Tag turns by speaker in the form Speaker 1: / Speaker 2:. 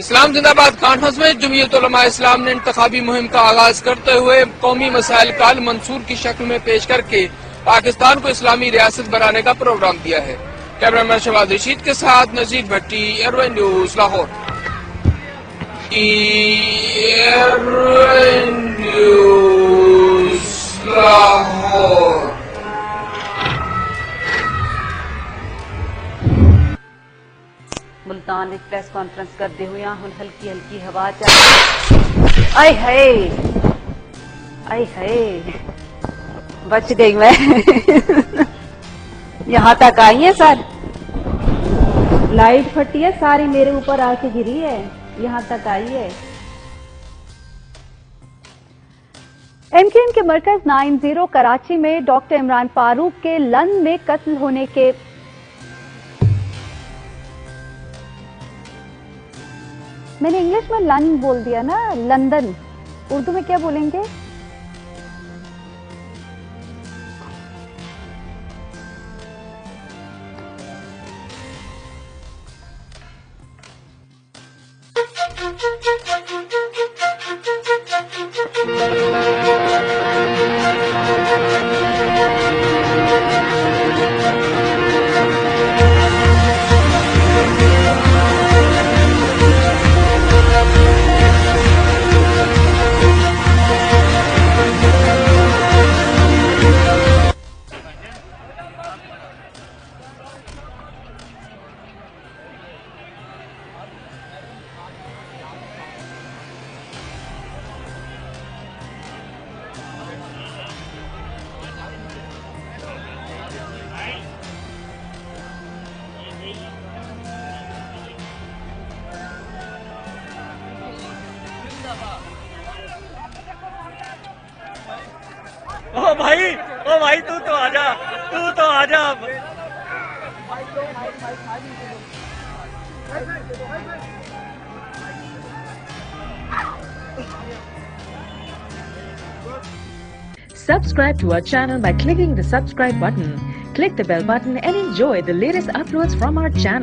Speaker 1: इस्लाम जिंदाबाद कॉन्फ्रेंस में जमीयत उलमा इस्लाम ने इंतखाबी मुहिम का आगाज करते हुए कौमी मसाइल काल मंसूर की शक्ल में पेश करके पाकिस्तान को इस्लामी रियासत बनाने का प्रोग्राम दिया है। कैमरामैन शहबाज रशीद के साथ नजीर भट्टी, एयरवेन न्यूज लाहौर।
Speaker 2: मुल्तान में प्रेस कॉन्फ्रेंस करते हुए हुन हल्की हल्की हवा चल। आय हाय आय हाय, बच गई मैं। यहाँ तक आई है सर, लाइट फटी है सारी मेरे ऊपर आके गिरी है, यहाँ तक आई है।
Speaker 3: एमकेएम के मरकज 90 कराची में डॉक्टर इमरान फारूक के लंदन में कत्ल होने के मैंने इंग्लिश में लंदन बोल दिया ना, लंदन उर्दू में क्या बोलेंगे?
Speaker 4: ओ भाई तू तो आजा, तू तो आजा।
Speaker 5: Subscribe to our channel by clicking the subscribe button. Click the bell button and enjoy the latest uploads from our channel.